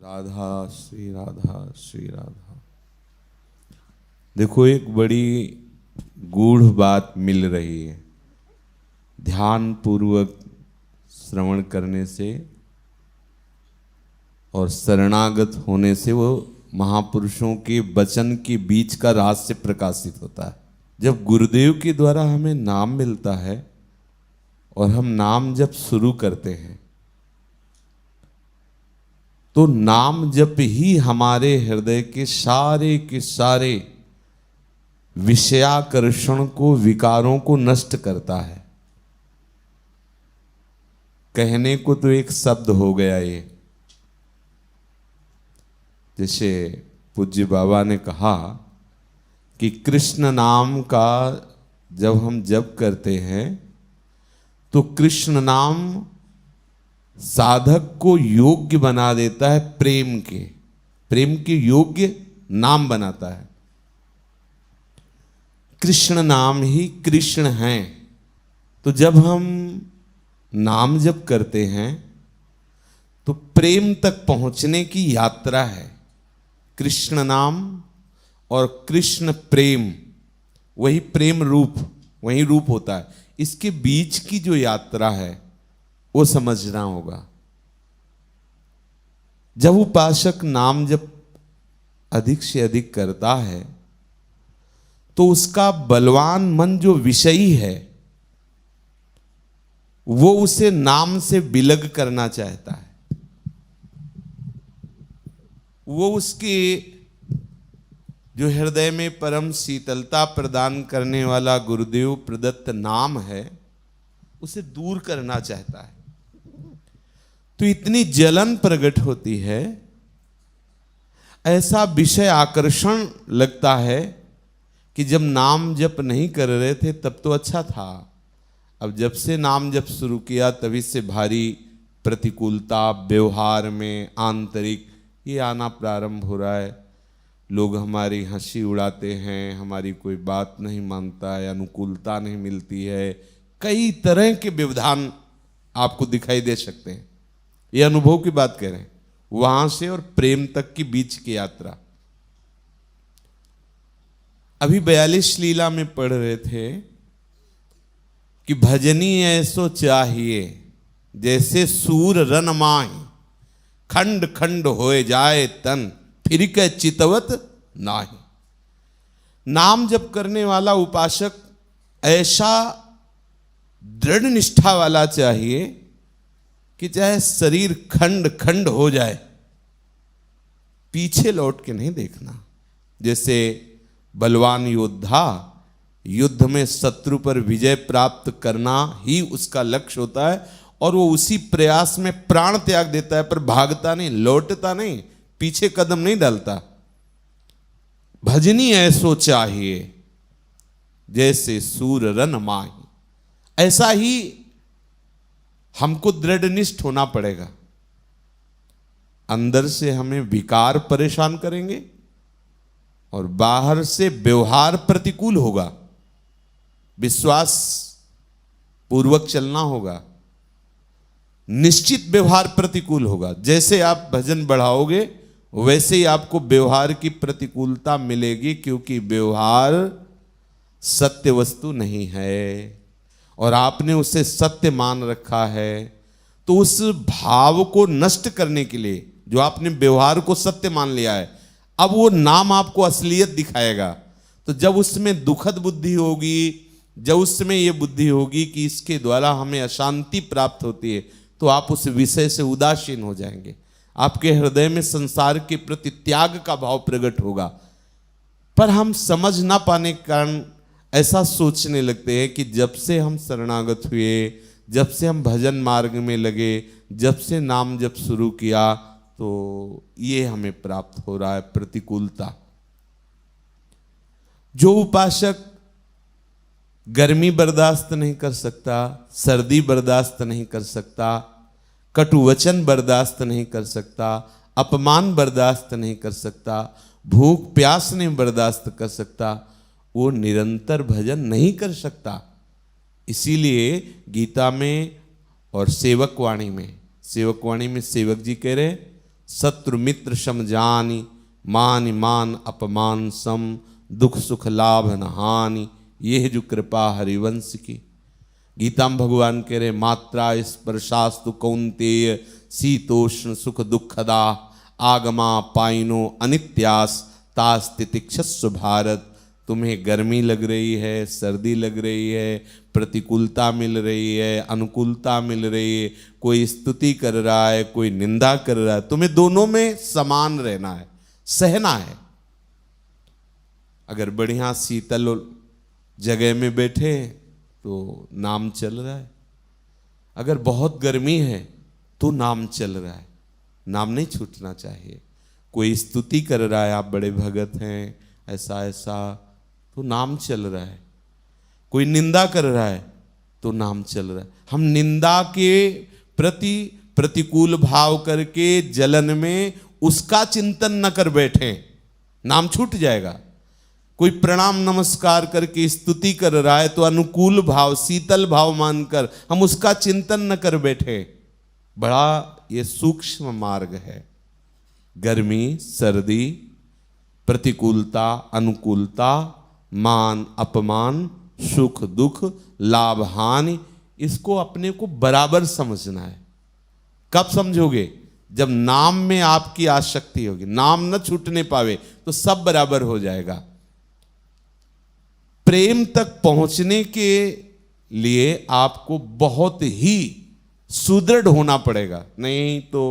राधा श्री राधा श्री राधा। देखो, एक बड़ी गूढ़ बात मिल रही है। ध्यान पूर्वक श्रवण करने से और शरणागत होने से वो महापुरुषों के वचन के बीच का रहस्य प्रकाशित होता है। जब गुरुदेव के द्वारा हमें नाम मिलता है और हम नाम जब शुरू करते हैं तो नाम जप ही हमारे हृदय के सारे विषयाकर्षण को, विकारों को नष्ट करता है। कहने को तो एक शब्द हो गया ये, जैसे पूज्य बाबा ने कहा कि कृष्ण नाम का जब हम जप करते हैं तो कृष्ण नाम साधक को योग्य बना देता है, प्रेम के योग्य नाम बनाता है। कृष्ण नाम ही कृष्ण हैं। तो जब हम नाम जप करते हैं तो प्रेम तक पहुंचने की यात्रा है। कृष्ण नाम और कृष्ण प्रेम, वही प्रेम रूप, वही रूप होता है। इसके बीच की जो यात्रा है वो समझना होगा। जब उपासक नाम जब अधिक से अधिक करता है तो उसका बलवान मन जो विषयी है वो उसे नाम से विलग करना चाहता है। वो उसके जो हृदय में परम शीतलता प्रदान करने वाला गुरुदेव प्रदत्त नाम है उसे दूर करना चाहता है। तो इतनी जलन प्रकट होती है, ऐसा विषय आकर्षण लगता है कि जब नाम जप नहीं कर रहे थे तब तो अच्छा था, अब जब से नाम जप शुरू किया तभी से भारी प्रतिकूलता व्यवहार में आंतरिक ये आना प्रारंभ हो रहा है। लोग हमारी हंसी उड़ाते हैं, हमारी कोई बात नहीं मानता है, अनुकूलता नहीं मिलती है। कई तरह के व्यवधान आपको दिखाई दे सकते हैं। ये अनुभव की बात कह रहे हैं, वहां से और प्रेम तक की बीच की यात्रा। अभी 42 लीला में पढ़ रहे थे कि भजनी ऐसो चाहिए जैसे सूर रन माही, खंड खंड होए जाए तन फिर के चितवत नाही। नाम जप करने वाला उपासक ऐसा दृढ़ निष्ठा वाला चाहिए कि चाहे शरीर खंड खंड हो जाए, पीछे लौट के नहीं देखना। जैसे बलवान योद्धा युद्ध में शत्रु पर विजय प्राप्त करना ही उसका लक्ष्य होता है और वो उसी प्रयास में प्राण त्याग देता है, पर भागता नहीं, लौटता नहीं, पीछे कदम नहीं डालता। भजनी ऐसो चाहिए जैसे सूर रन माही। ऐसा ही हमको दृढ़निष्ठ होना पड़ेगा। अंदर से हमें विकार परेशान करेंगे और बाहर से व्यवहार प्रतिकूल होगा। विश्वास पूर्वक चलना होगा, निश्चित व्यवहार प्रतिकूल होगा। जैसे आप भजन बढ़ाओगे वैसे ही आपको व्यवहार की प्रतिकूलता मिलेगी, क्योंकि व्यवहार सत्य वस्तु नहीं है और आपने उसे सत्य मान रखा है। तो उस भाव को नष्ट करने के लिए, जो आपने व्यवहार को सत्य मान लिया है, अब वो नाम आपको असलियत दिखाएगा। तो जब उसमें दुखद बुद्धि होगी, जब उसमें ये बुद्धि होगी कि इसके द्वारा हमें अशांति प्राप्त होती है, तो आप उस विषय से उदासीन हो जाएंगे। आपके हृदय में संसार के प्रति त्याग का भाव प्रकट होगा। पर हम समझ ना पाने के कारण ऐसा सोचने लगते हैं कि जब से हम शरणागत हुए, जब से हम भजन मार्ग में लगे, जब से नाम जप शुरू किया, तो ये हमें प्राप्त हो रहा है प्रतिकूलता। जो उपासक गर्मी बर्दाश्त नहीं कर सकता, सर्दी बर्दाश्त नहीं कर सकता, कटु वचन बर्दाश्त नहीं कर सकता, अपमान बर्दाश्त नहीं कर सकता, भूख प्यास नहीं बर्दाश्त कर सकता, वो निरंतर भजन नहीं कर सकता। इसीलिए गीता में और सेवक वाणी में सेवक जी कह रहे शत्रु मित्र सम जानी, मान मान अपमान सम, दुख सुख लाभ न हानि, ये है जो कृपा हरिवंश की। गीता में भगवान कह रहे मात्रा स्पर्शास्तु कौन्तेय शीतोष्ण सुख दुखदा, आगमा पाइनो अनित्यास तास्तितिक्षस्व भारत। तुम्हें गर्मी लग रही है, सर्दी लग रही है, प्रतिकूलता मिल रही है, अनुकूलता मिल रही है, कोई स्तुति कर रहा है, कोई निंदा कर रहा है, तुम्हें दोनों में समान रहना है, सहना है। अगर बढ़िया शीतल जगह में बैठे तो नाम चल रहा है, अगर बहुत गर्मी है तो नाम चल रहा है। नाम नहीं छूटना चाहिए। कोई स्तुति कर रहा है, आप बड़े भगत हैं, ऐसा ऐसा, तो नाम चल रहा है। कोई निंदा कर रहा है तो नाम चल रहा है। हम निंदा के प्रति प्रतिकूल भाव करके जलन में उसका चिंतन न कर बैठे, नाम छूट जाएगा। कोई प्रणाम नमस्कार करके स्तुति कर रहा है तो अनुकूल भाव, शीतल भाव मानकर हम उसका चिंतन न कर बैठे। बड़ा ये सूक्ष्म मार्ग है। गर्मी सर्दी, प्रतिकूलता अनुकूलता, मान अपमान, सुख दुख, लाभ हानि, इसको अपने को बराबर समझना है। कब समझोगे? जब नाम में आपकी आसक्ति होगी, नाम न छूटने पावे तो सब बराबर हो जाएगा। प्रेम तक पहुंचने के लिए आपको बहुत ही सुदृढ़ होना पड़ेगा, नहीं तो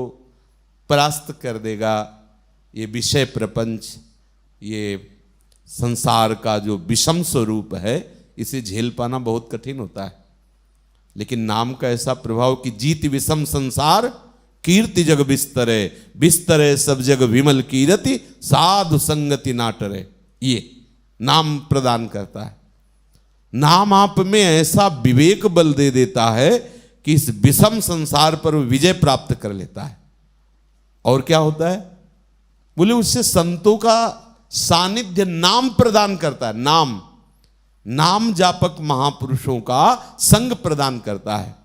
परास्त कर देगा ये विषय प्रपंच, ये संसार का जो विषम स्वरूप है, इसे झेल पाना बहुत कठिन होता है। लेकिन नाम का ऐसा प्रभाव कि जीत विषम संसार, कीर्ति जग बिस्तरे, बिस्तरे सब जग विमल कीरति, साधु संगति नाटरे, ये नाम प्रदान करता है। नाम आप में ऐसा विवेक बल दे देता है कि इस विषम संसार पर विजय प्राप्त कर लेता है। और क्या होता है? बोले उससे संतों का सानिध्य नाम प्रदान करता है। नाम, नाम जापक महापुरुषों का संग प्रदान करता है।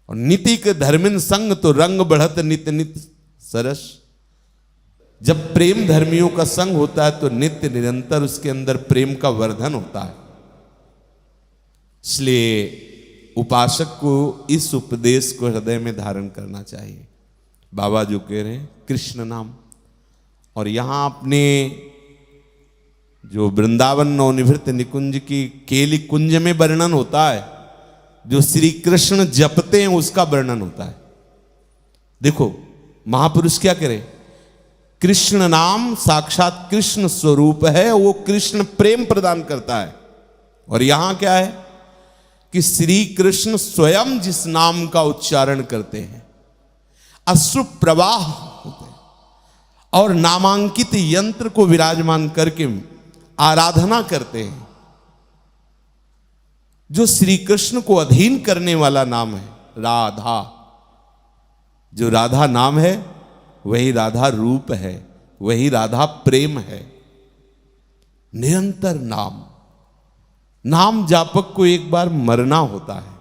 और नीति के धर्मिन संग तो रंग बढ़त नित नित सरस। जब प्रेम धर्मियों का संग होता है तो नित्य निरंतर उसके अंदर प्रेम का वर्धन होता है। इसलिए उपासक को इस उपदेश को हृदय में धारण करना चाहिए। बाबा जो कह रहे हैं कृष्ण नाम, और यहां अपने जो वृंदावन नवनिवृत्त निकुंज की केली कुंज में वर्णन होता है, जो श्री कृष्ण जपते हैं उसका वर्णन होता है। देखो महापुरुष क्या करे, कृष्ण नाम साक्षात कृष्ण स्वरूप है, वो कृष्ण प्रेम प्रदान करता है। और यहां क्या है कि श्री कृष्ण स्वयं जिस नाम का उच्चारण करते हैं, अश्रु प्रवाह होते हैं, और नामांकित यंत्र को विराजमान करके आराधना करते हैं। जो श्री कृष्ण को अधीन करने वाला नाम है राधा, जो राधा नाम है वही राधा रूप है, वही राधा प्रेम है। निरंतर नाम, नाम जापक को एक बार मरना होता है,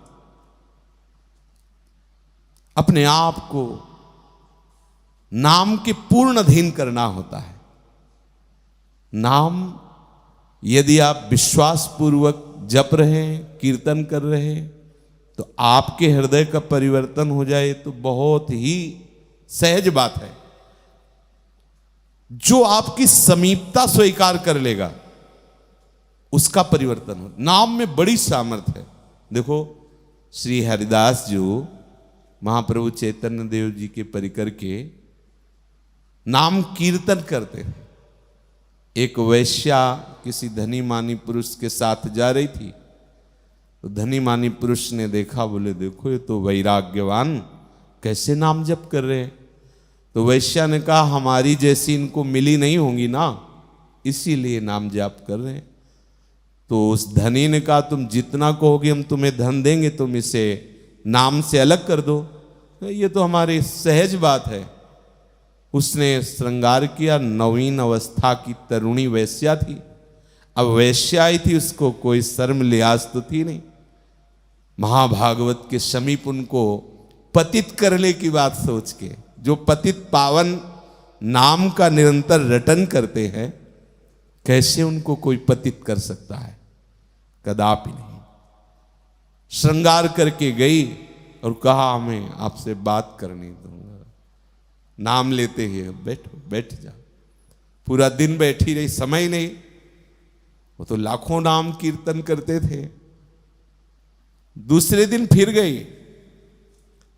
अपने आप को नाम के पूर्ण अधीन करना होता है। नाम यदि आप विश्वास पूर्वक जप रहे हैं, कीर्तन कर रहे हैं, तो आपके हृदय का परिवर्तन हो जाए तो बहुत ही सहज बात है। जो आपकी समीपता स्वीकार कर लेगा उसका परिवर्तन हो। नाम में बड़ी सामर्थ्य है। देखो श्री हरिदास जो महाप्रभु चैतन्य देव जी के परिकर के नाम कीर्तन करते थे। एक वैश्या किसी धनी मानी पुरुष के साथ जा रही थी, तो धनी मानी पुरुष ने देखा, बोले देखो ये तो वैराग्यवान कैसे नाम जप कर रहे हैं। तो वैश्या ने कहा हमारी जैसी इनको मिली नहीं होंगी ना, इसीलिए नाम जाप कर रहे हैं। तो उस धनी ने कहा तुम जितना कहोगे हम तुम्हें धन देंगे, तुम इसे नाम से अलग कर दो। ये तो हमारी सहज बात है। उसने श्रृंगार किया, नवीन अवस्था की तरुणी वैश्या थी। अब वैश्या ही थी, उसको कोई शर्म लिहाज तो थी नहीं। महाभागवत के समीप उनको पतित करने की बात सोच के जो पतित पावन नाम का निरंतर रटन करते हैं, कैसे उनको कोई पतित कर सकता है? कदापि नहीं। श्रृंगार करके गई और कहा हमें आपसे बात करनी दूंगा। नाम लेते ही बैठो, बैठ जा। पूरा दिन बैठी रही, समय नहीं। वो तो लाखों नाम कीर्तन करते थे। दूसरे दिन फिर गई,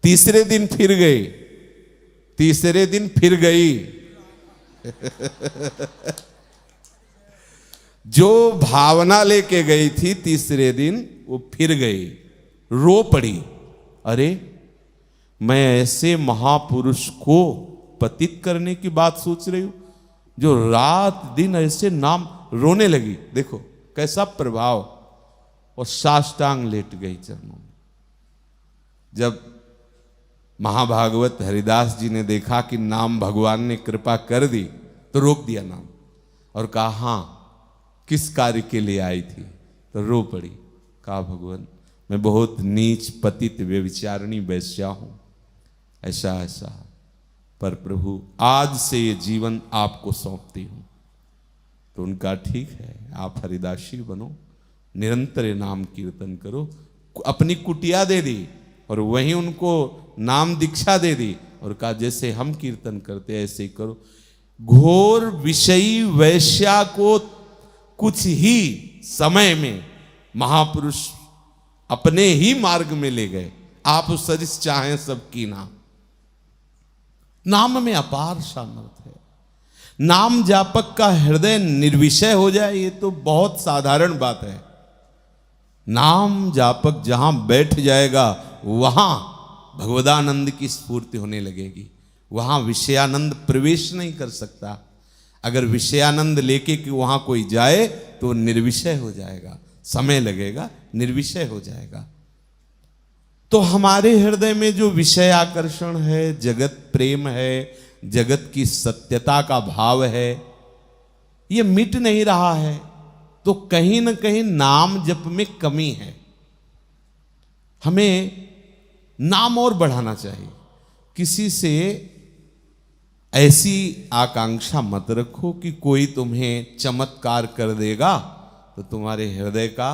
तीसरे दिन फिर गई, तीसरे दिन फिर गई। जो भावना लेके गई थी तीसरे दिन, वो फिर गई, रो पड़ी। अरे मैं ऐसे महापुरुष को पतित करने की बात सोच रही हूं, जो रात दिन ऐसे नाम। रोने लगी। देखो कैसा प्रभाव। और साष्टांग लेट गई चरणों में। जब महाभागवत हरिदास जी ने देखा कि नाम भगवान ने कृपा कर दी, तो रोक दिया नाम और कहा हाँ किस कार्य के लिए आई थी? तो रो पड़ी। कहा भगवान मैं बहुत नीच पतित व्यभिचारिणी वैश्या हूं, ऐसा ऐसा, पर प्रभु आज से ये जीवन आपको सौंपती हूं। तो उनका ठीक है, आप हरिदासी बनो, निरंतर नाम कीर्तन करो। अपनी कुटिया दे दी और वहीं उनको नाम दीक्षा दे दी और कहा जैसे हम कीर्तन करते ऐसे ही करो। घोर विषयी वैश्या को कुछ ही समय में महापुरुष अपने ही मार्ग में ले गए। आप सरिस चाहें सबकी नाम में अपार सामर्थ्य है। नाम जापक का हृदय निर्विषय हो जाए, ये तो बहुत साधारण बात है। नाम जापक जहां बैठ जाएगा वहां भगवदानंद की स्फूर्ति होने लगेगी। वहां विषयानंद प्रवेश नहीं कर सकता। अगर विषयानंद लेके कि वहां कोई जाए तो निर्विषय हो जाएगा, समय लगेगा, निर्विषय हो जाएगा। तो हमारे हृदय में जो विषय आकर्षण है, जगत प्रेम है, जगत की सत्यता का भाव है, ये मिट नहीं रहा है। तो कहीं ना कहीं नाम जप में कमी है। हमें नाम और बढ़ाना चाहिए। किसी से ऐसी आकांक्षा मत रखो कि कोई तुम्हें चमत्कार कर देगा तो तुम्हारे हृदय का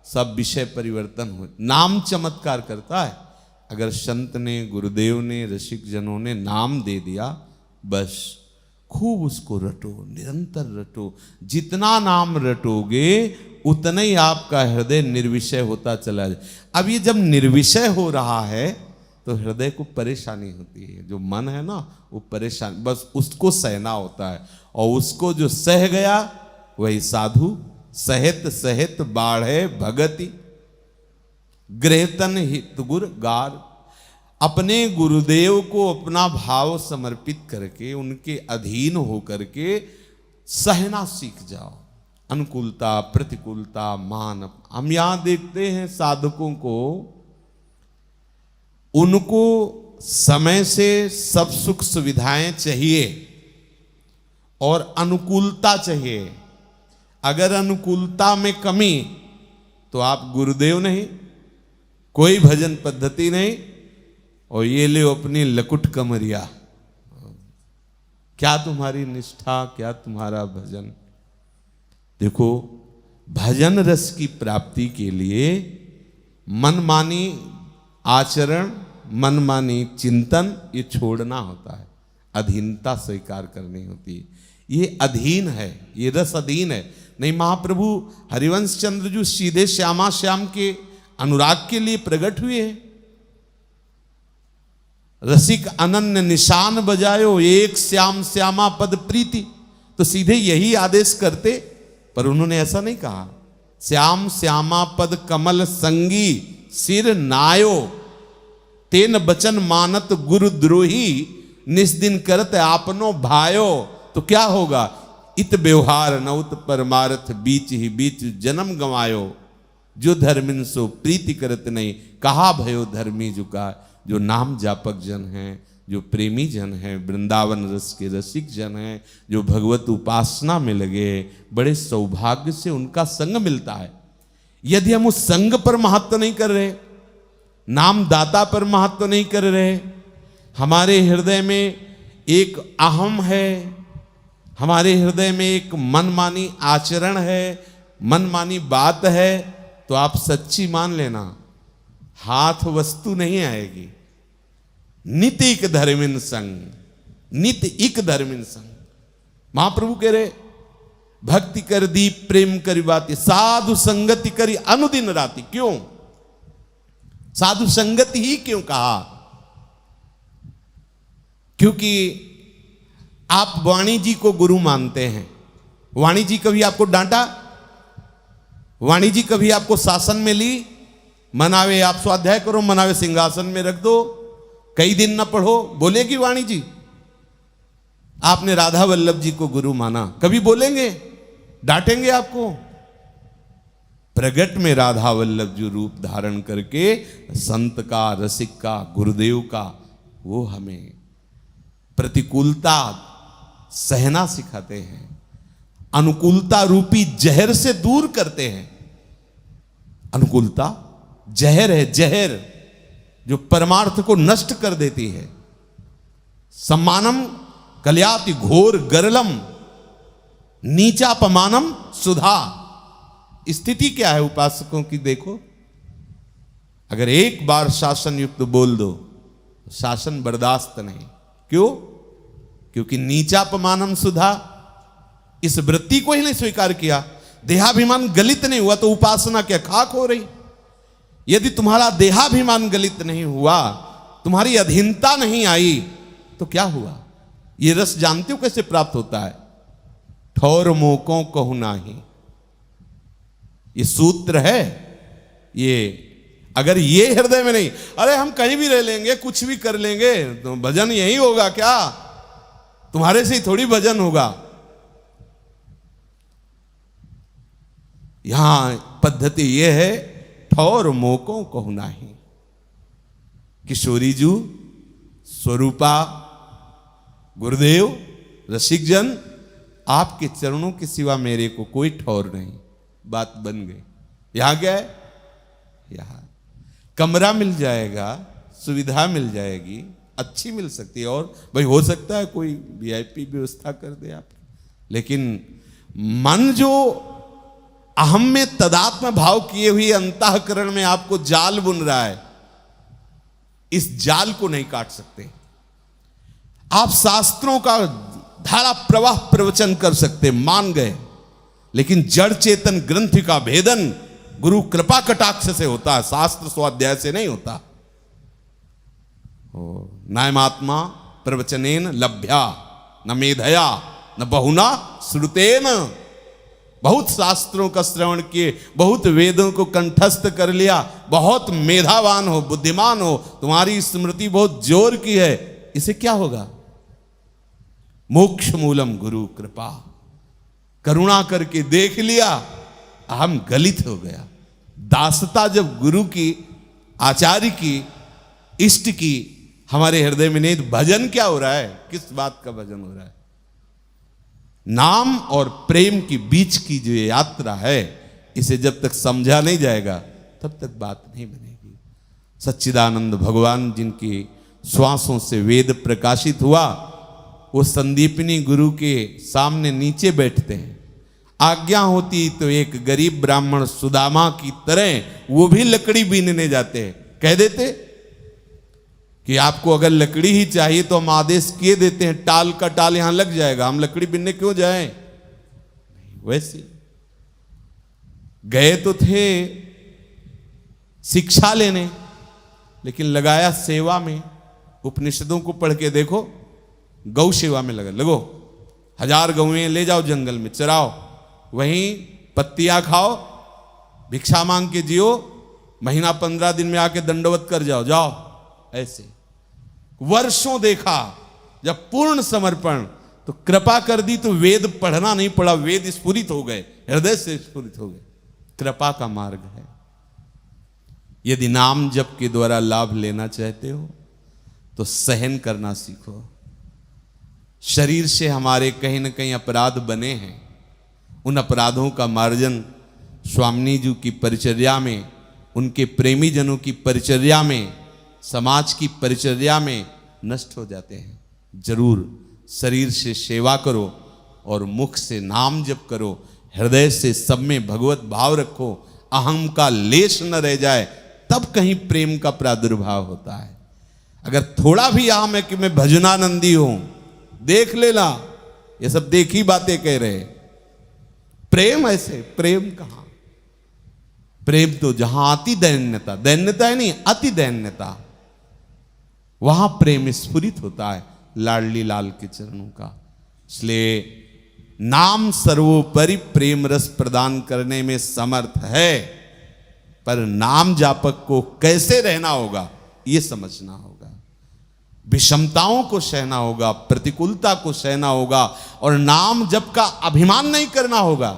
सब विषय परिवर्तन हो। नाम चमत्कार करता है। अगर संत ने, गुरुदेव ने, रसिक जनों ने नाम दे दिया, बस खूब उसको रटो, निरंतर रटो। जितना नाम रटोगे उतना ही आपका हृदय निर्विषय होता चला जाए। अब ये जब निर्विषय हो रहा है तो हृदय को परेशानी होती है। जो मन है ना वो परेशान, बस उसको सहना होता है। और उसको जो सह गया वही साधु। सहित सहित बाढ़े भगति गृहतन हित गुर गार। अपने गुरुदेव को अपना भाव समर्पित करके उनके अधीन होकर के सहना सीख जाओ। अनुकूलता, प्रतिकूलता, मान। हम यहां देखते हैं साधकों को, उनको समय से सब सुख सुविधाएं चाहिए और अनुकूलता चाहिए। अगर अनुकूलता में कमी तो आप गुरुदेव नहीं, कोई भजन पद्धति नहीं, और ये ले अपनी लकुट कमरिया। क्या तुम्हारी निष्ठा, क्या तुम्हारा भजन? देखो, भजन रस की प्राप्ति के लिए मनमानी आचरण, मनमानी चिंतन ये छोड़ना होता है। अधीनता स्वीकार करनी होती है। ये अधीन है, ये रस अधीन है। नहीं, महाप्रभु हरिवंश चंद्र जो सीधे श्यामा श्याम के अनुराग के लिए प्रकट हुए हैं। रसिक अनन्य निशान बजायो, एक श्याम श्यामा पद प्रीति। तो सीधे यही आदेश करते, पर उन्होंने ऐसा नहीं कहा। श्याम श्यामा पद कमल संगी सिर नायो, तेन बचन मानत गुरुद्रोही निस्दिन करत आपनो भायो। तो क्या होगा? इत व्यवहार नौत परमार्थ बीच ही बीच जन्म गंवायो। जो धर्मिन सो प्रीति करत नहीं, कहा भयो धर्मी जुका। जो नाम जापक जन हैं, जो प्रेमी जन हैं, वृंदावन रस के रसिक जन हैं, जो भगवत उपासना में लगे, बड़े सौभाग्य से उनका संग मिलता है। यदि हम उस संग पर महत्व नहीं कर रहे, नाम दाता पर महत्व नहीं कर रहे, हमारे हृदय में एक अहम है, हमारे हृदय में एक मनमानी आचरण है, मनमानी बात है, तो आप सच्ची मान लेना, हाथ वस्तु नहीं आएगी। नित इक धर्मिन संग, नित इक धर्मिन संग। महाप्रभु कह रहे भक्ति कर दीप प्रेम करी बाती, साधु संगति करी अनुदिन राति। क्यों साधु संगति ही क्यों कहा? क्योंकि आप वाणी जी को गुरु मानते हैं। वाणी जी कभी आपको डांटा? वाणी जी कभी आपको शासन में ली? मनावे आप स्वाध्याय करो, मनावे सिंहासन में रख दो, कई दिन ना पढ़ो, बोलेगी वाणी जी? आपने राधा वल्लभ जी को गुरु माना, कभी बोलेंगे? डांटेंगे आपको? प्रगट में राधा वल्लभ जो रूप धारण करके संत का, रसिक का, गुरुदेव का, वो हमें प्रतिकूलता सहना सिखाते हैं, अनुकूलता रूपी जहर से दूर करते हैं। अनुकूलता जहर है, जहर जो परमार्थ को नष्ट कर देती है। सम्मानम कल्याति घोर गरलम, नीचा पमानम सुधा। स्थिति क्या है उपासकों की? देखो, अगर एक बार शासन युक्त बोल दो, शासन बर्दाश्त नहीं। क्यों? क्योंकि नीचापमानम सुधा, इस वृत्ति को ही नहीं स्वीकार किया। देहाभिमान गलित नहीं हुआ तो उपासना क्या खाक हो रही? यदि तुम्हारा देहाभिमान गलित नहीं हुआ, तुम्हारी अधीनता नहीं आई, तो क्या हुआ? ये रस जानते हो कैसे प्राप्त होता है? ठौर मोकों कहु नाही, ये सूत्र है। ये अगर ये हृदय में नहीं, अरे हम कहीं भी रह लेंगे, कुछ भी कर लेंगे, तो भजन यही होगा क्या? तुम्हारे से ही थोड़ी भजन होगा। यहां पद्धति यह है, ठौर मोकों कहु नाही। किशोरी जू, स्वरूपा, गुरुदेव, रसिक जन, आपके चरणों के सिवा मेरे को कोई ठौर नहीं। बात बन गई। यहां क्या है? यहां कमरा मिल जाएगा, सुविधा मिल जाएगी, अच्छी मिल सकती है, और भाई हो सकता है कोई वीआईपी व्यवस्था कर दे आपकी, लेकिन मन जो अहम में तदात्म भाव किए हुए अंतःकरण में आपको जाल बुन रहा है, इस जाल को नहीं काट सकते। आप शास्त्रों का धारा प्रवाह प्रवचन कर सकते, मान गए, लेकिन जड़ चेतन ग्रंथ का भेदन गुरु कृपा कटाक्ष से होता है, शास्त्र स्वाध्याय से नहीं होता। नायमात्मा प्रवचनेन लभ्या न मेधया न बहुना श्रुतेन। बहुत शास्त्रों का श्रवण किए, बहुत वेदों को कंठस्थ कर लिया, बहुत मेधावान हो, बुद्धिमान हो, तुम्हारी स्मृति बहुत जोर की है, इसे क्या होगा? मोक्ष मूलम गुरु कृपा। करुणा करके देख लिया, हम गलित हो गया। दासता जब गुरु की, आचार्य की, इष्ट की हमारे हृदय में नहीं, तो भजन क्या हो रहा है? किस बात का भजन हो रहा है? नाम और प्रेम के बीच की जो यात्रा है, इसे जब तक समझा नहीं जाएगा तब तक बात नहीं बनेगी। सच्चिदानंद भगवान जिनकी श्वासों से वेद प्रकाशित हुआ, वो संदीपनी गुरु के सामने नीचे बैठते हैं। आज्ञा होती तो एक गरीब ब्राह्मण सुदामा की तरह वो भी लकड़ी बीनने जाते हैं। कह देते कि आपको अगर लकड़ी ही चाहिए तो हम आदेश किए देते हैं, टाल का टाल यहां लग जाएगा, हम लकड़ी बीनने क्यों जाएं? वैसे गए तो थे शिक्षा लेने, लेकिन लगाया सेवा में। उपनिषदों को पढ़ के देखो, गौ सेवा में लगो। 1000 गौएं ले जाओ जंगल में, चराओ, वहीं पत्तियां खाओ, भिक्षा मांग के जियो, महीना 15 दिन में आके दंडवत कर जाओ। ऐसे वर्षों देखा। जब पूर्ण समर्पण, तो कृपा कर दी तो वेद पढ़ना नहीं पड़ा, वेद स्फुरित हो गए, हृदय से स्फुरित हो गए। कृपा का मार्ग है। यदि नाम जप के द्वारा लाभ लेना चाहते हो तो सहन करना सीखो। शरीर से हमारे कहीं न कहीं अपराध बने हैं, उन अपराधों का मार्जन स्वामी जी की परिचर्या में, उनके प्रेमी जनों की परिचर्या में, समाज की परिचर्या में नष्ट हो जाते हैं। जरूर शरीर से सेवा करो और मुख से नाम जप करो, हृदय से सब में भगवत भाव रखो, अहम का लेश न रह जाए, तब कहीं प्रेम का प्रादुर्भाव होता है। अगर थोड़ा भी अहम है कि मैं भजनानंदी हूं, देख लेना, ये सब देखी बातें कह रहे। प्रेम ऐसे, प्रेम कहां? प्रेम तो जहां अति दैन्यता, दैन्यता है नहीं, अति दैन्यता, वहां प्रेम स्फुरित होता है लाडली लाल के चरणों का। इसलिए नाम सर्वोपरि प्रेम रस प्रदान करने में समर्थ है, पर नाम जापक को कैसे रहना होगा यह समझना होगा। विषमताओं को सहना होगा, प्रतिकूलता को सहना होगा, और नाम जप का अभिमान नहीं करना होगा।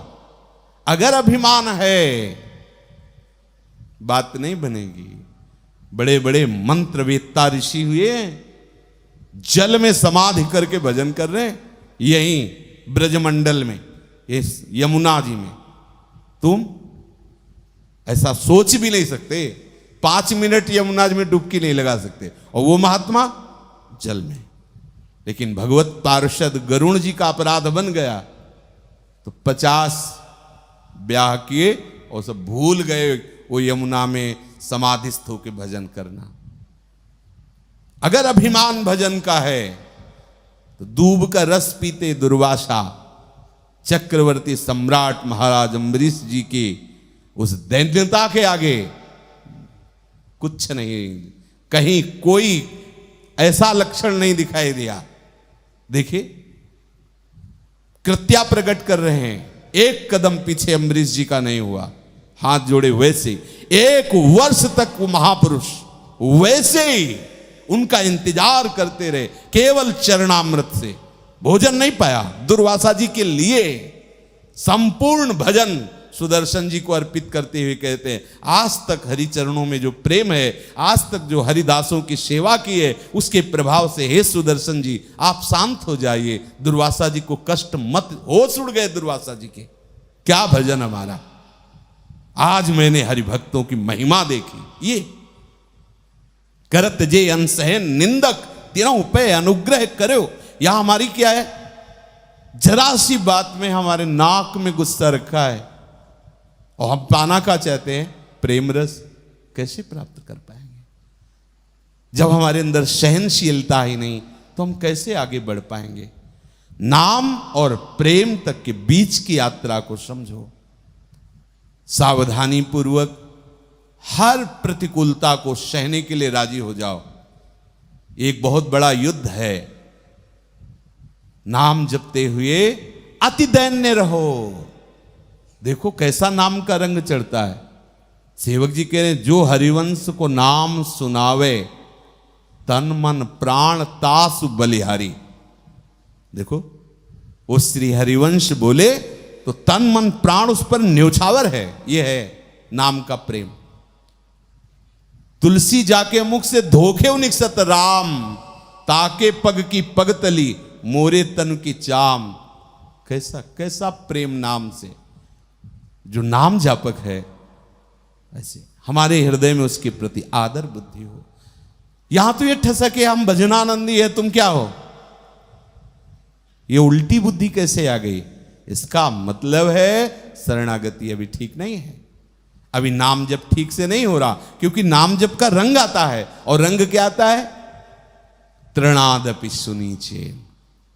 अगर अभिमान है, बात नहीं बनेगी। बड़े बड़े मंत्रवेत्ता ऋषि हुए, जल में समाधि करके भजन कर रहे हैं, यहीं ब्रजमंडल में, इस यमुना जी में। तुम ऐसा सोच भी नहीं सकते, 5 मिनट यमुना जी में डुबकी नहीं लगा सकते, और वो महात्मा जल में। लेकिन भगवत पार्षद गरुण जी का अपराध बन गया तो 50 ब्याह किए और सब भूल गए वो यमुना में समाधिस्थ होकर भजन करना। अगर अभिमान भजन का है तो दूब का रस पीते दुर्वासा चक्रवर्ती सम्राट महाराज अम्बरीश जी की उस दैन्यता के आगे कुछ नहीं, कहीं कोई ऐसा लक्षण नहीं दिखाई दिया। देखिए, कृत्या प्रकट कर रहे हैं, एक कदम पीछे अम्बरीश जी का नहीं हुआ, हाथ जोड़े वैसे 1 वर्ष तक वो महापुरुष वैसे ही उनका इंतजार करते रहे, केवल चरणामृत से। भोजन नहीं पाया, दुर्वासा जी के लिए संपूर्ण भजन सुदर्शन जी को अर्पित करते हुए कहते हैं, आज तक हरि चरणों में जो प्रेम है, आज तक जो हरिदासों की सेवा की है, उसके प्रभाव से हे सुदर्शन जी आप शांत हो जाइए, दुर्वासा जी को कष्ट मत। होश उड़ गए दुर्वासा जी के, क्या भजन हमारा। आज मैंने हरिभक्तों की महिमा देखी। ये करत जे अनसहन निंदक तीनों पे अनुग्रह करो, यहां हमारी क्या है, जरा सी बात में हमारे नाक में गुस्सा रखा है, और हम पाना का चाहते हैं, प्रेम रस कैसे प्राप्त कर पाएंगे? जब हमारे अंदर सहनशीलता ही नहीं तो हम कैसे आगे बढ़ पाएंगे? नाम और प्रेम तक के बीच की यात्रा को समझो, सावधानी पूर्वक हर प्रतिकूलता को सहने के लिए राजी हो जाओ। एक बहुत बड़ा युद्ध है, नाम जपते हुए अति दैन्य रहो। देखो कैसा नाम का रंग चढ़ता है। सेवक जी कह रहे हैं, जो हरिवंश को नाम सुनावे तन मन प्राण तासु बलिहारी। देखो वो श्री हरिवंश बोले तो तन मन प्राण उस पर न्यौछावर है। ये है नाम का प्रेम। तुलसी जाके मुख से धोखे निकसत राम, ताके पग की पगतली मोरे तन की चाम। कैसा कैसा प्रेम नाम से, जो नाम जापक है, ऐसे हमारे हृदय में उसके प्रति आदर बुद्धि हो। यहां तो ये ठसके हम भजनानंदी है, तुम क्या हो, ये उल्टी बुद्धि कैसे आ गई? इसका मतलब है शरणागति अभी ठीक नहीं है, अभी नाम जप ठीक से नहीं हो रहा। क्योंकि नाम जप का रंग आता है, और रंग क्या आता है? तृणादपि सुनीचे।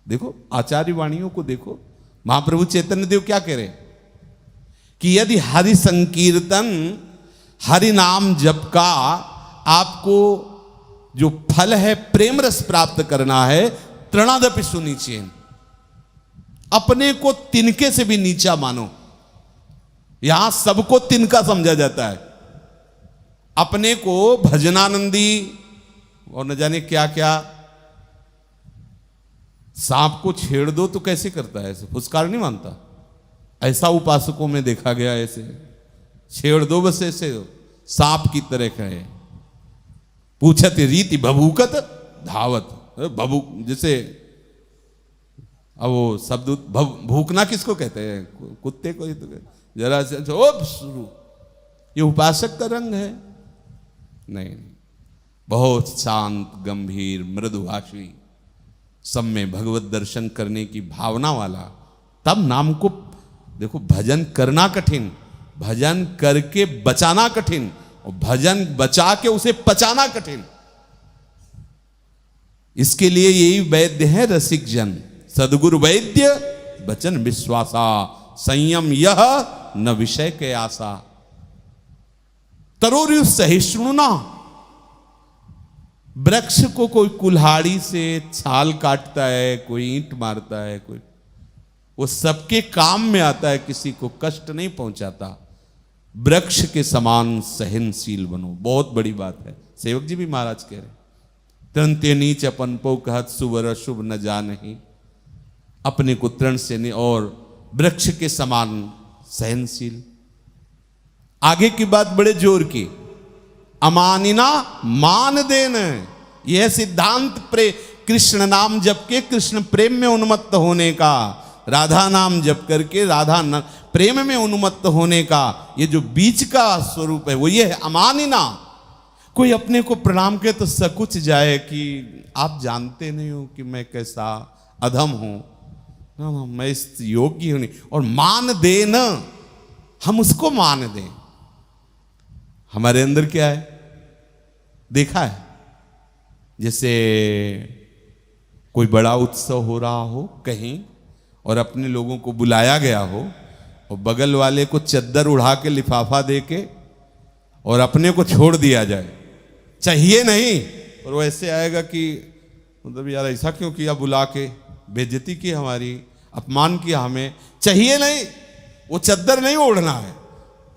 देखो आचार्य वाणियों को देखो, महाप्रभु चैतन्य देव क्या कह रहे हैं कि यदि हरि संकीर्तन, हरि नाम जप का आपको जो फल है प्रेम रस प्राप्त करना है, तृणादपि सुनीचे, अपने को तिनके से भी नीचा मानो। यहां सबको तिनका समझा जाता है, अपने को भजनानंदी और न जाने क्या क्या। सांप को छेड़ दो तो कैसे करता है, ऐसे फुसकार नहीं मानता, ऐसा उपासकों में देखा गया। ऐसे छेड़ दो बस, ऐसे सांप की तरह कहे। पूछत रीति भभूकत धावत, भभूक जैसे, अब वो शब्द भूकना किसको कहते हैं? कुत्ते को ही तो जरा से शुरू। ये उपासक का रंग है? नहीं, बहुत शांत, गंभीर, मृदुभाषी, सब में भगवत दर्शन करने की भावना वाला, तब नाम को देखो। भजन करना कठिन, भजन करके बचाना कठिन, और भजन बचा के उसे पचाना कठिन। इसके लिए यही वैद्य है रसिक जन, सदगुरु वैद्य वचन विश्वासा, संयम यह न विषय के आशा। तरोरु सहिष्णुना, वृक्ष को कोई कुल्हाड़ी से छाल काटता है, कोई ईंट मारता है, कोई, वो सबके काम में आता है, किसी को कष्ट नहीं पहुंचाता। वृक्ष के समान सहनशील बनो, बहुत बड़ी बात है। सेवक जी भी महाराज कह रहे, तृणते नीच अपन पो कहत सुवर शुभ न जा नहीं, अपने को तृण से नहीं, और वृक्ष के समान सहनशील। आगे की बात बड़े जोर की, अमानिना मान देन, यह सिद्धांत कृष्ण नाम जप के कृष्ण प्रेम में उन्मत्त होने का, राधा नाम जप करके राधा प्रेम में उन्मत्त होने का, ये जो बीच का स्वरूप है वो ये है अमानिना। कोई अपने को प्रणाम करे तो सकुच जाए कि आप जानते नहीं हो कि मैं कैसा अधम हूं, मैं इस योग्य हूं नहीं, और मान देना, हम उसको मान दें। हमारे अंदर क्या है, देखा है, जैसे कोई बड़ा उत्सव हो रहा हो कहीं और अपने लोगों को बुलाया गया हो, और बगल वाले को चद्दर उड़ा के लिफाफा दे के और अपने को छोड़ दिया जाए, चाहिए नहीं, और वो ऐसे आएगा कि मतलब यार ऐसा क्यों किया, बुला के बेइज्जती की, हमारी अपमान किया, हमें चाहिए नहीं, वो चद्दर नहीं ओढ़ना है,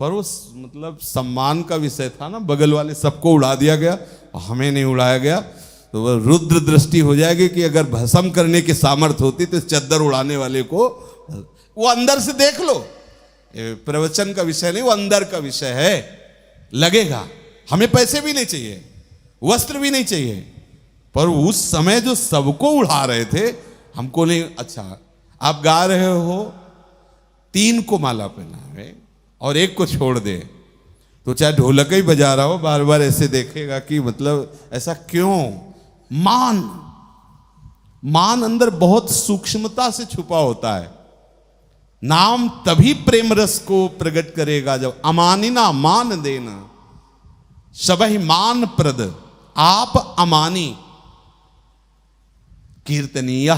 पर वो मतलब सम्मान का विषय था ना, बगल वाले सबको उड़ा दिया गया और हमें नहीं उड़ाया गया, तो वह रुद्र दृष्टि हो जाएगी कि अगर भस्म करने की सामर्थ्य होती तो चद्दर उड़ाने वाले को, वो अंदर से देख लो, प्रवचन का विषय नहीं, वो अंदर का विषय है, लगेगा। हमें पैसे भी नहीं चाहिए, वस्त्र भी नहीं चाहिए, पर उस समय जो सबको उड़ा रहे थे, हमको नहीं। अच्छा, आप गा रहे हो, 3 को माला पहनावे और 1 को छोड़ दे, तो चाहे ढोलक ही बजा रहा हो, बार बार ऐसे देखेगा कि मतलब ऐसा क्यों। मान अंदर बहुत सूक्ष्मता से छुपा होता है। नाम तभी प्रेम रस को प्रकट करेगा जब अमानिना, मान देना, सबहि मान प्रद, आप अमानी, कीर्तनीय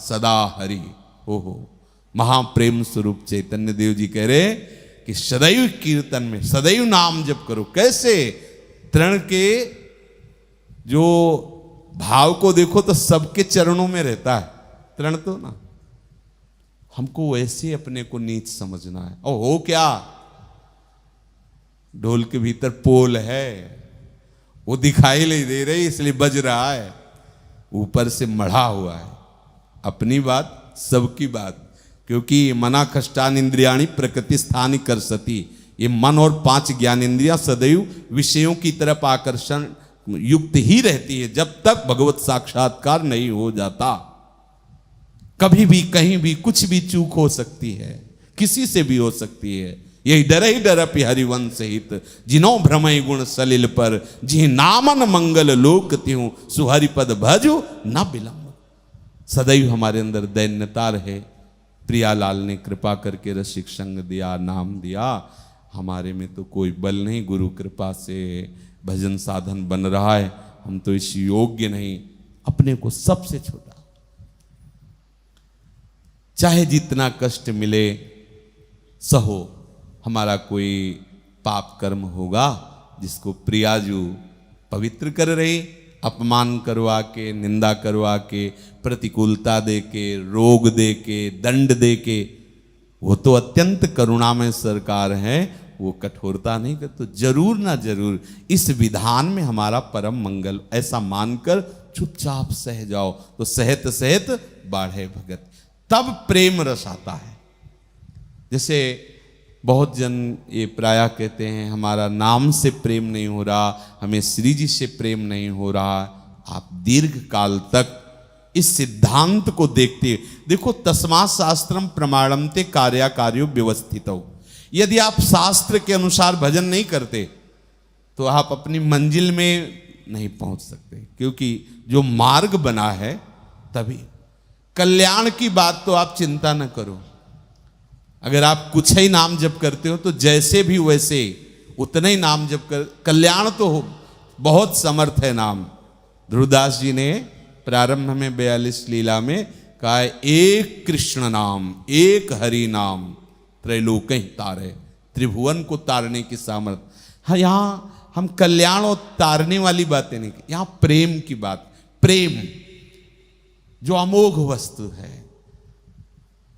सदा हरि। ओहो, महाप्रेम स्वरूप चैतन्य देव जी कह रहे कि सदैव कीर्तन में, सदैव नाम जप करो। कैसे? तृण के जो भाव को देखो तो सबके चरणों में रहता है तृण, तो ना, हमको वैसे अपने को नीच समझना है। और हो क्या, ढोल के भीतर पोल है, वो दिखाई नहीं दे रही इसलिए बज रहा है, ऊपर से मढ़ा हुआ है। अपनी बात, सबकी बात, क्योंकि मना कष्टान इंद्रियाणी प्रकृति स्थानी कर सती, ये मन और 5 ज्ञान इंद्रियां सदैव विषयों की तरफ आकर्षण युक्त ही रहती है जब तक भगवत साक्षात्कार नहीं हो जाता। कभी भी कहीं भी कुछ भी चूक हो सकती है, किसी से भी हो सकती है। यही डर ही डरपि हरिवंश हित, जिनो भ्रमय गुण सलिल पर, जी नामन मंगल लोक त्यों, सुहरिपद भजो न विलंब। सदैव हमारे अंदर दैन्यता रहे। प्रियालाल ने कृपा करके रसिक संग दिया, नाम दिया, हमारे में तो कोई बल नहीं, गुरु कृपा से भजन साधन बन रहा है, हम तो इस योग्य नहीं। अपने को सबसे छोटा, चाहे जितना कष्ट मिले सहो। हमारा कोई पाप कर्म होगा जिसको प्रियाजू पवित्र कर रही, अपमान करवा के, निंदा करवा के, प्रतिकूलता दे के, रोग दे के, दंड दे के, वो तो अत्यंत करुणामय सरकार है, वो कठोरता नहीं कर, तो जरूर ना जरूर इस विधान में हमारा परम मंगल, ऐसा मानकर चुपचाप सह जाओ, तो सहत सहत बाढ़े भगत, तब प्रेम रस आता है। जैसे बहुत जन ये प्रायः कहते हैं हमारा नाम से प्रेम नहीं हो रहा, हमें श्री जी से प्रेम नहीं हो रहा। आप दीर्घ काल तक इस सिद्धांत को देखते देखो, तस्मात् शास्त्रम प्रमाणमते कार्याकार्यो व्यवस्थितो। यदि आप शास्त्र के अनुसार भजन नहीं करते तो आप अपनी मंजिल में नहीं पहुंच सकते, क्योंकि जो मार्ग बना है तभी। कल्याण की बात तो आप चिंता न करो, अगर आप कुछ ही नाम जप करते हो तो जैसे भी वैसे उतना ही नाम जप कर, कल्याण तो हो, बहुत समर्थ है नाम। ध्रुवदास जी ने प्रारंभ में 42 लीला में कहा है, एक कृष्ण नाम एक हरि नाम त्रैलोक ही तारे, त्रिभुवन को तारने की सामर्थ्य। हाँ, यहाँ हम कल्याण और तारने वाली बातें नहीं, यहाँ प्रेम की बात, प्रेम जो अमोघ वस्तु है,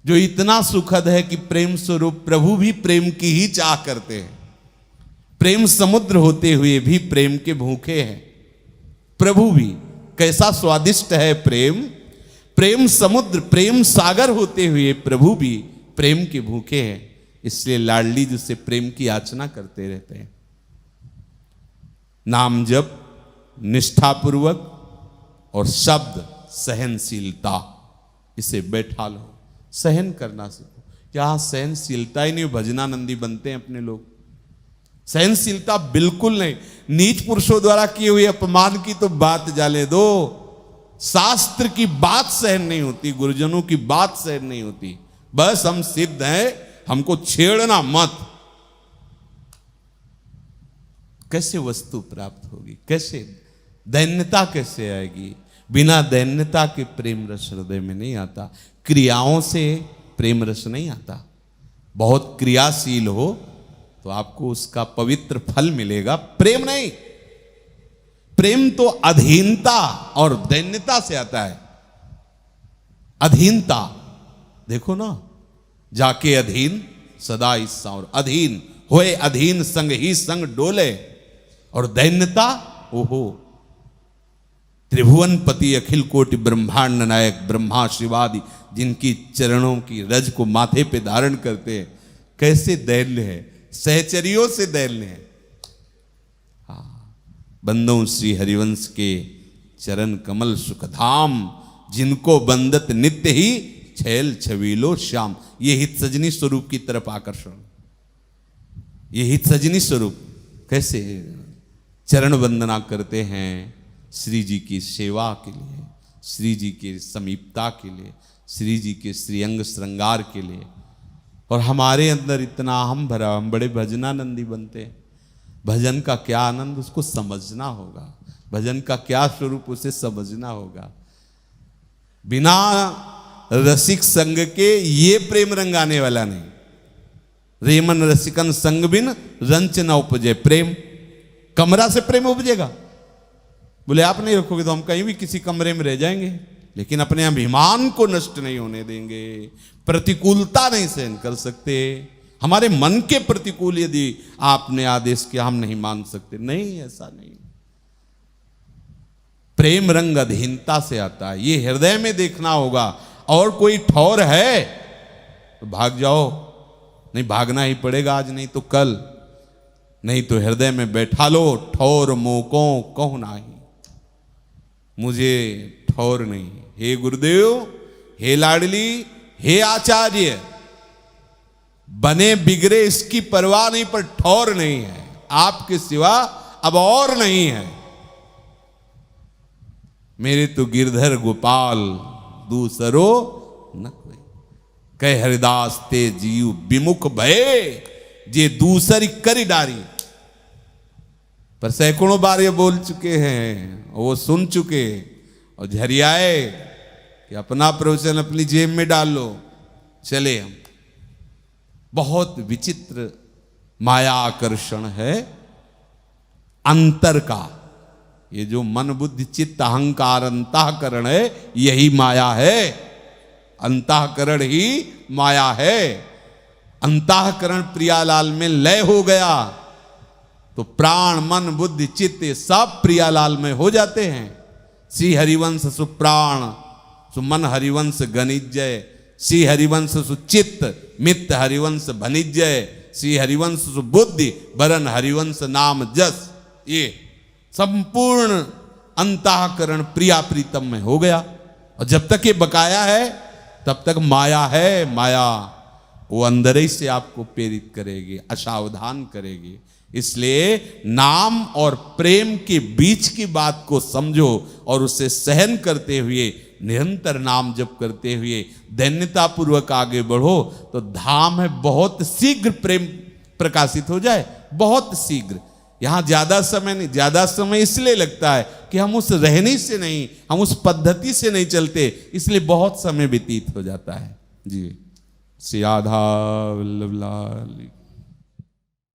जो इतना सुखद है कि प्रेम स्वरूप प्रभु भी प्रेम की ही चाह करते हैं। प्रेम समुद्र होते हुए भी प्रेम के भूखे हैं प्रभु भी। कैसा स्वादिष्ट है प्रेम, प्रेम समुद्र प्रेम सागर होते हुए प्रभु भी प्रेम के भूखे हैं। इसलिए लाडली जी से प्रेम की याचना करते रहते हैं। नाम जप निष्ठापूर्वक और शब्द सहनशीलता, इसे बैठा लो, सहन करना सीखो। क्या सहनशीलता ही नहीं, भजनानंदी बनते हैं अपने लोग। सहनशीलता बिल्कुल नहीं। नीच पुरुषों द्वारा किए हुए अपमान की तो बात जाने दो, शास्त्र की बात सहन नहीं होती, गुरुजनों की बात सहन नहीं होती। बस हम सिद्ध हैं, हमको छेड़ना मत। कैसे वस्तु प्राप्त होगी, कैसे दैन्यता कैसे आएगी? बिना दैन्यता के प्रेम रस हृदय में नहीं आता। क्रियाओं से प्रेम रस नहीं आता। बहुत क्रियाशील हो तो आपको उसका पवित्र फल मिलेगा, प्रेम नहीं। प्रेम तो अधीनता और दैन्यता से आता है। अधीनता देखो ना, जाके अधीन सदा ईसा, और अधीन होए अधीन संग ही संग डोले। और दैन्यता, ओहो, त्रिभुवनपति अखिल कोटि ब्रह्मांड नायक ब्रह्मा शिवादि जिनकी चरणों की रज को माथे पे धारण करते हैं, कैसे दैन्य है, सहचरियों से दैन्य है। हाँ, बंदों श्री हरिवंश के चरण कमल सुखधाम, जिनको बंदत नित्य ही छैल छबीलो श्याम। ये हित सजनी स्वरूप की तरफ आकर्षण, ये हित सजनी स्वरूप कैसे चरण वंदना करते हैं श्री जी की सेवा के लिए, श्री जी के समीपता के लिए, श्री जी के श्रीअंग श्रृंगार के लिए। और हमारे अंदर इतना हम भरा, हम बड़े भजनानंदी बनते हैं। भजन का क्या आनंद उसको समझना होगा, भजन का क्या स्वरूप उसे समझना होगा। बिना रसिक संग के ये प्रेम रंग आने वाला नहीं। रेमन रसिकन संग बिन रंच न उपजे प्रेम। कमरा से प्रेम उपजेगा? बोले आप नहीं रखोगे तो हम कहीं भी किसी कमरे में रह जाएंगे, लेकिन अपने अभिमान को नष्ट नहीं होने देंगे। प्रतिकूलता नहीं सहन कर सकते। हमारे मन के प्रतिकूल यदि आपने आदेश किया, हम नहीं मान सकते। नहीं, ऐसा नहीं। प्रेम रंग अधीनता से आता है, ये हृदय में देखना होगा। और कोई ठौर है तो भाग जाओ, नहीं भागना ही पड़ेगा, आज नहीं तो कल। नहीं तो हृदय में बैठा लो, ठौर मोको कहूं नाही, मुझे ठौर नहीं। हे गुरुदेव, हे लाडली, हे आचार्य, बने बिगड़े इसकी परवाह नहीं, पर ठौर नहीं है, आपके सिवा अब और नहीं है। मेरे तो गिरधर गोपाल दूसरो न कोई, कह हरिदास ते जीव विमुख भये, जे दूसरी करी डारी। पर सैकड़ों बार ये बोल चुके हैं, वो सुन चुके और झरियाए कि अपना प्रवचन अपनी जेब में डाल लो, चले हम। बहुत विचित्र माया आकर्षण है अंतर का। ये जो मन बुद्धि चित्त अहंकार अंतःकरण है, यही माया है। अंतःकरण ही माया है। अंतःकरण प्रियालाल में लय हो गया तो प्राण मन बुद्धि चित्त सब प्रियालाल में हो जाते हैं। श्री हरिवंश सुप्राण सुमन हरिवंश गणिजय, श्री हरिवंश सुचित्त मित्त हरिवंश भनिजय, श्री हरिवंश सुबुद्धि वरन हरिवंश नाम जस। ये संपूर्ण अंतःकरण प्रिया प्रीतम में हो गया। और जब तक ये बकाया है तब तक माया है। माया वो अंदर ही से आपको प्रेरित करेगी, असावधान करेगी। इसलिए नाम और प्रेम के बीच की बात को समझो और उसे सहन करते हुए निरंतर नाम जप करते हुए दैन्यता पूर्वक आगे बढ़ो तो धाम है बहुत शीघ्र प्रेम प्रकाशित हो जाए, बहुत शीघ्र। यहां ज्यादा समय नहीं, ज्यादा समय इसलिए लगता है कि हम उस रहनी से नहीं, हम उस पद्धति से नहीं चलते, इसलिए बहुत समय व्यतीत हो जाता है। जी, श्री राधा वल्लभ लाल।